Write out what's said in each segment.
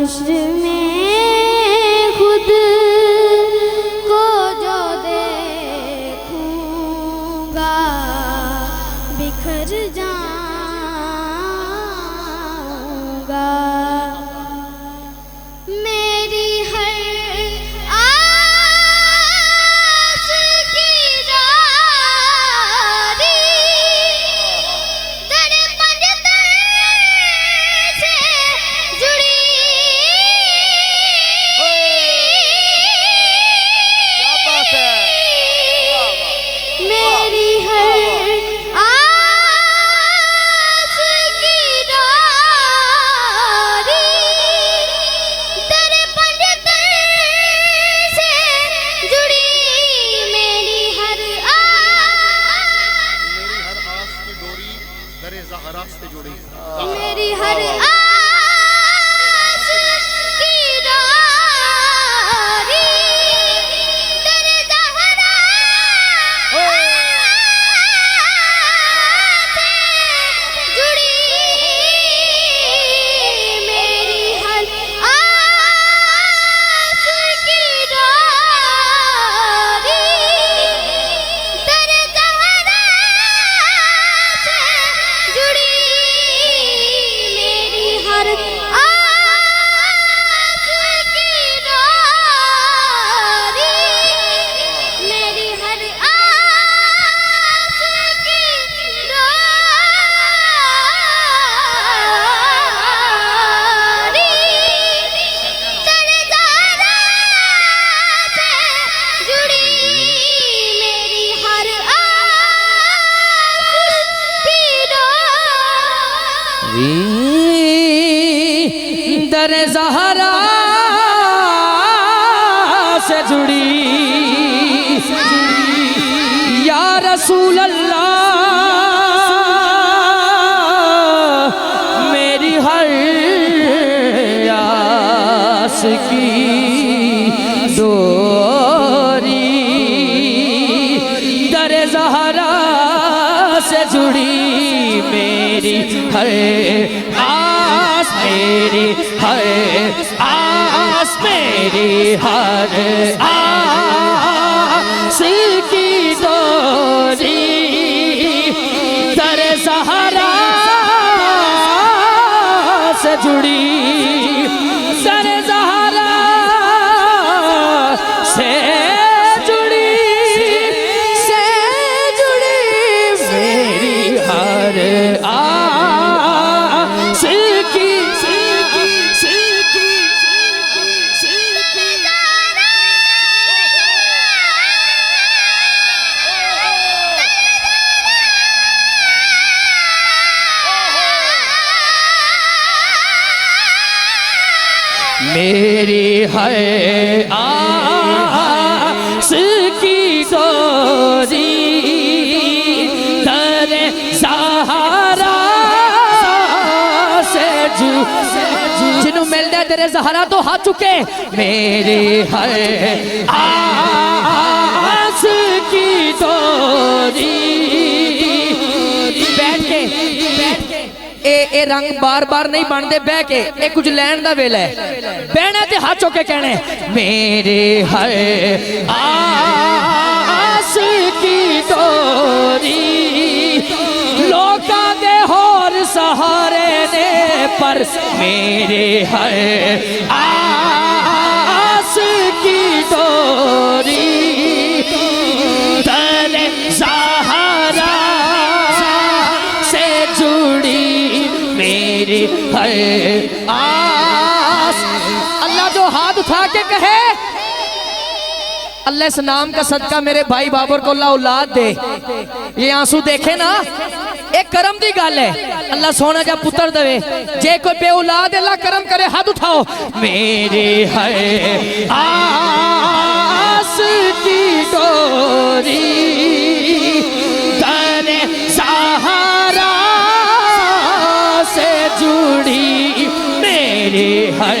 हश्र में खुद को जो देखूंगा बिखर जाऊंगा। मेरी हर आस की रारी दरपंज से जुड़ी। क्या बात है। मेरी हर आस की रारी दरपंज से जुड़ी। मेरी हर आस की डोरी दरे ज़हरा से जुड़ी। मेरी हर आस की रारी दरे ज़हरा से जुड़ी। मेरी हर आस की रारी दरे ज़हरा से जुड़ी। मेरी हर आस की रारी मेरी हर आस की रारी दरे ज़हरा से जुड़ी। मेरी हर आस की रारी दर ज़हरा से जुड़ी। या रसूल अल्लाह मेरी हर आस की डोरी दर ज़हरा से जुड़ी। मेरी हर आस मेरी हर आस मेरी हर आस की डोरी दर ज़हरा से जुड़ी। दर ज़हरा से जुड़ी मेरी हर आस की मेरी है आस की डोरी दर ज़हरा से जिन्हों मिलता तेरे ज़हरा तो हाथ चुके। मेरी है आस की डोरी बैठ के ए रंग बार बार नहीं बनते बह के ए कुछ लैन दा वेला है। बहना ते हाथ चुके कहने मेरे हर आस की डोरी लोका दे होर सहारे ने पर मेरे हर आस की डोरी दर ज़हरा से जुड़ी। मेरी हर आस अल्लाह जो हाथ उठा के कहे अल्लाह इस नाम का सदका मेरे भाई बाबर को अल्लाह औलाद दे। ये आंसू देखे ना एक करम दी गल है। अल्लाह सोना जा पुत्र दे जे कोई बे औलाद अल्लाह करम करे हाथ उठाओ। मेरे हर आस की डोरी दर ज़हरा से जुड़ी। मेरे हर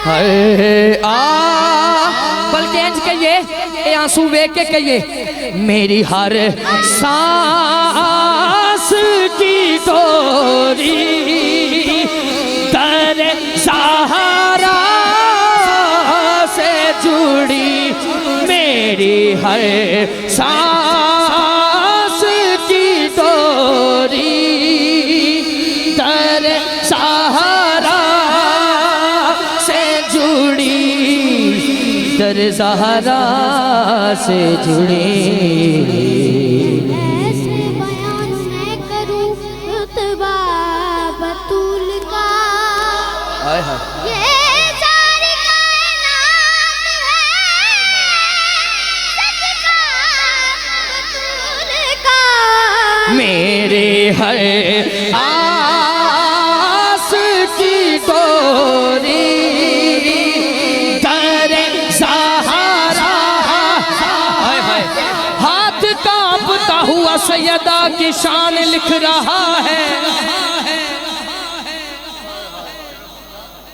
हाय आ बल्कि इंज कहिए ये आंसू वेख के कहिए मेरी हर सांस की डोरी तेरे सहारा से जुड़ी मेरी हर सांस की डोरी तेरे सहारा से जुड़ी तेरे सहारा से जुड़ी ऐसे बयान मैं करूं रुतबा बतूल का हाय हाय ये सारी कायनात है सच का बतूल का मेरे है आस की डोरी तेरे सहारा हाय हाय हाथ कांपता हुआ सैयदा की शान लिख रहा है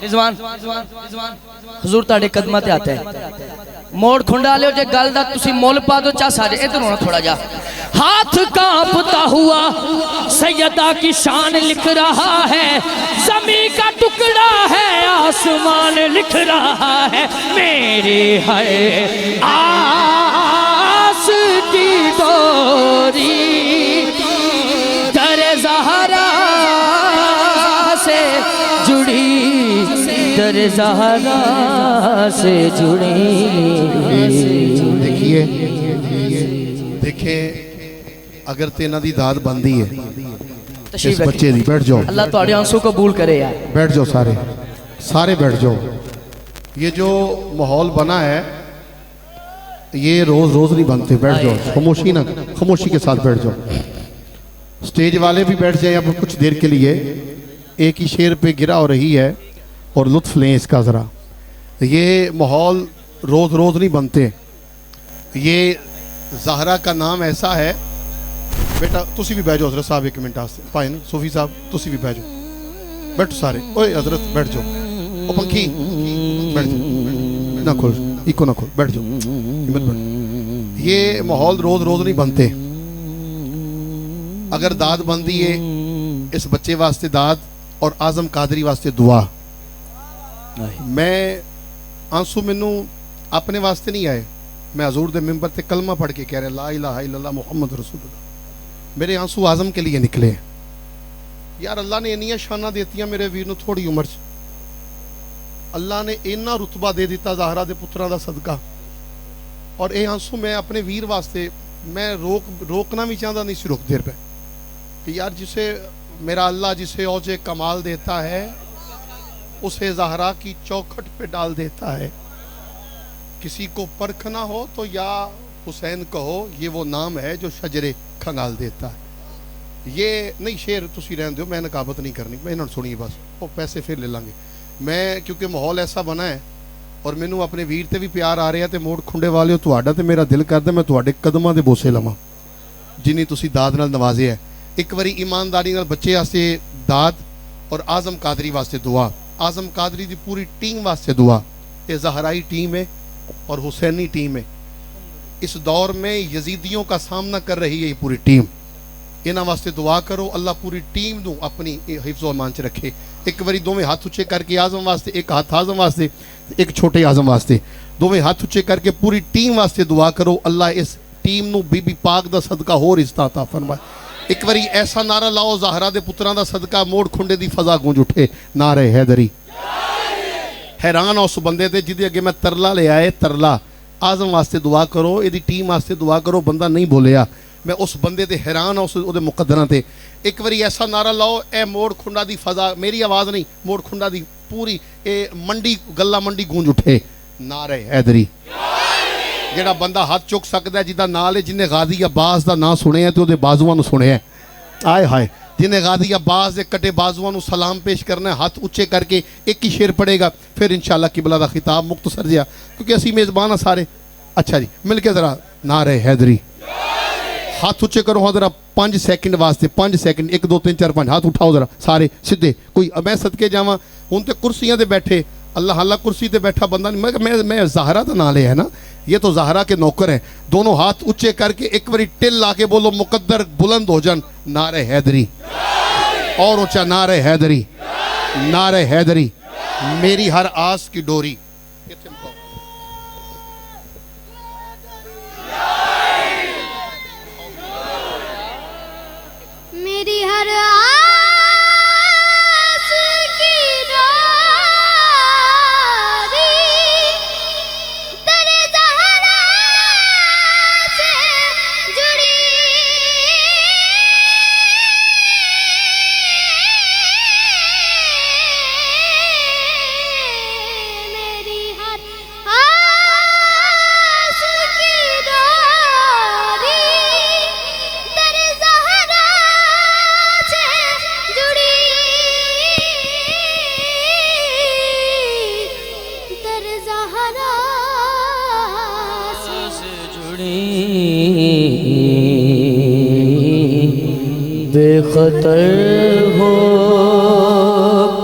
रिजवान हुजूर ताड़े कदमां ते आते हैं मोड़ खुंडा लियो जे गल दा तुसी मुल पा दो चा सारे इधर होना थोड़ा जा हाथ कांपता हुआ सैयदा की शान लिख रहा है जमी का टुकड़ा है आसमान लिख रहा है मेरी है आस की डोरी दर ज़हरा से जुड़ी दर ज़हरा से जुड़ी देखिए देखिए अगर तेना दी दाद बनती है इस बच्चे दी बैठ जाओ अल्लाह तुहाडे आंसू कबूल करे यार बैठ जाओ सारे सारे बैठ जाओ ये जो माहौल बना है ये रोज रोज नहीं बनते बैठ जाओ खामोशी ना खामोशी के साथ बैठ जाओ स्टेज वाले भी बैठ जाए अब कुछ देर के लिए एक ही शेर पे गिरा हो रही है और लुत्फ लें इसका ज़रा ये माहौल रोज रोज नहीं बनते ये ज़हरा का नाम ऐसा है बेटा तुसी भी बैठ जाओ हजरत साहब एक मिनट आस्ते भाई ना सूफी साहब तुसी भी बैठ जाओ बैठो सारे ओए हजरत बैठ जाओ ओ पंखी बैठ जाओ ना खोल इको ना खोल बैठ जाओ हिम्मत बैठ ये माहौल रोज रोज नहीं बनते अगर दाद बनती है इस बच्चे वास्ते दाद और आजम कादरी वास्ते दुआ मैं आंसू मैनू अपने वास्ते नहीं आए मैं हजूर दे मिंबर ते कलमा पढ़ के कह रहा ला इलाहा इल्लल्लाह मुहम्मद रसूलुल्लाह मेरे आंसू आजम के लिए निकले यार अल्लाह ने इन्नियां शाना देतियां मेरे वीर नू थोड़ी उम्र च अल्लाह ने इन्ना रुतबा दे दिता ज़हरा दे पुत्रां दा सदका और ये आंसू मैं अपने वीर वास्ते मैं रोकना भी चाहता नहीं सी रुक देर पे कि यार जिसे मेरा अल्लाह जिसे औजे कमाल देता है उसे ज़हरा की चौखट पे डाल देता है किसी को परखना हो तो या हुसैन कहो ये वो नाम है जो शजरे खंगाल देता है ये नहीं शेर तुसी रहन दो मैं नकाबत नहीं करनी मैं इन्होंने सुनी बस वो पैसे फिर ले लांगे मैं क्योंकि माहौल ऐसा बना है और मैनू अपने वीर ते भी प्यार आ रहा है तो मोड़ खुंडे वाले तुहाडा ते मेरा दिल करदा मैं तुहाडे कदमां दे बोसे लवां जिन्नी तुसी दाद नाल नवाजे है एक बारी ईमानदारी नाल बच्चे वास्ते दाद और आजम कादरी वास्ते दुआ आजम कादरी की पूरी टीम वास्ते दुआ ये ज़हराई टीम है और हुसैनी टीम है इस दौर में यजीदियों का सामना कर रही है ये पूरी टीम इन्हां वास्ते दुआ करो अल्लाह पूरी टीम नू अपनी हिफ्ज़ो अमान च रखे एक बारी दोवें हाथ उच्चे करके आजम वास्ते एक हाथ आजम वास्ते एक छोटे आजम वास्ते दोवें हाथ उच्चे करके पूरी टीम वास्ते दुआ करो अल्लाह इस टीम नू बीबी पाक दा सदका होर इज़्ज़त अता फरमाए एक बारी ऐसा नारा लाओ ज़हरा दे पुत्रां दा सदका मोड़ खुंडे दी फजा गूंज उठे नारे हैदरी हैरान उस बंदे ते जिदे अगे मैं तरला ले आए तरला आजम वास्ते दुआ करो यदि टीम वास्ते दुआ करो बंदा नहीं बोलिया मैं उस बंदे ते हैरान उस उहदे मुकद्दरां ते एक बारी ऐसा नारा लाओ ए मोड़ खुंडा दी फजा मेरी आवाज़ नहीं मोड़ खुंडा दी पूरी ए मंडी गल्ला मंडी गूंज उठे नारे हैदरी जेड़ा बंदा हाथ चुक सकता है जिदा नाल है जिन्हें गाजी अब्बास का नाम सुने तो बाजुआ सुने आए हाय जिन्हें गाजी अब्बास के कटे बाजुआ सलाम पेश करना है हाथ उच्चे करके एक ही शेर पड़ेगा फिर इंशाल्लाह किबला का खिताब मुख्तसर जिहा क्योंकि असी मेज़बान सारे अच्छा जी मिल के जरा नारे हैदरी हाथ उच्चे करो हाँ जरा 5 सेकंड वास्ते 5 सेकंड 1 2 3 4 5 हाथ उठाओ जरा सारे सीधे कोई मैं सदके जावा हूँ तो कुर्सियां दे बैठे अल्लाह अल्लाह कुर्सी पे बैठा बंदा नहीं। मैं ज़हरा का ना लिया है ना, ये तो ज़हरा के नौकर हैं। दोनों हाथ ऊंचे करके एक बारी टिल लाके बोलो मुकद्दर बुलंद हो जान, नारे हैदरी। और ऊंचा नारे हैदरी, नारे हैदरी। मेरी हर आस की डोरी। मेरी हर आस की डोरी तेरे ज़हरा से जुड़ी। मेरी हर आस की डोरी तेरे ज़हरा से जुड़ी। तेरे ज़हरा से बेखतर हो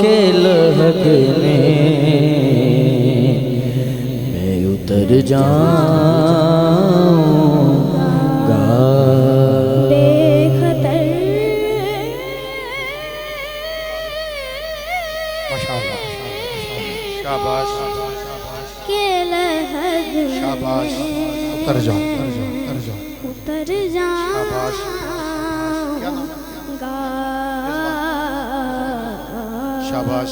के लहकने मैं उतर जाऊंगा। बेखतर शाबाश के लहद में शाबाश। उतर जाओ, उतर जाओ, उतर जाओ। उतर शाबाश। जाऊंगा। शाबाश।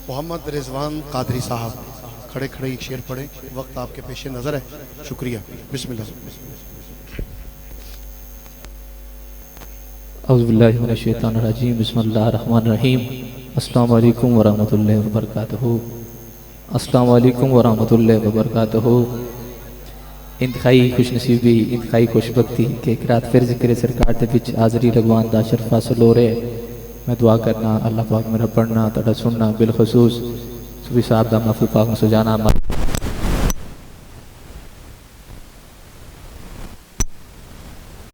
मोहम्मद रिजवान कादरी साहब खड़े खड़े एक शेर पढ़े, वक्त आपके पेशे नज़र है। शुक्रिया। बिस्मिल्लाह। औज़ुबिल्लाहि मिनश्शैतानिर्रजीम। बिस्मिल्लाहिर्रहमानिर्रहीम। अस्सलामु अलैकुम वरहमतुल्लाहि वबरकातुहू। अस्सलामु अलैकुम वरहमतुल्लाहि वबरकातुहू। इंतहाई खुशनसीबी, इंतहाई खुशबख्ती कि एक रात फिर जिक्र सरकार के विच हाज़री लगवान दा शर्फ हासिल हो रहा है। मैं दुआ करना अल्लाह पाक मेरा पढ़ना तुहाडा सुनना बिलखसूस सुबी साहब का महफूज पाक सजाना।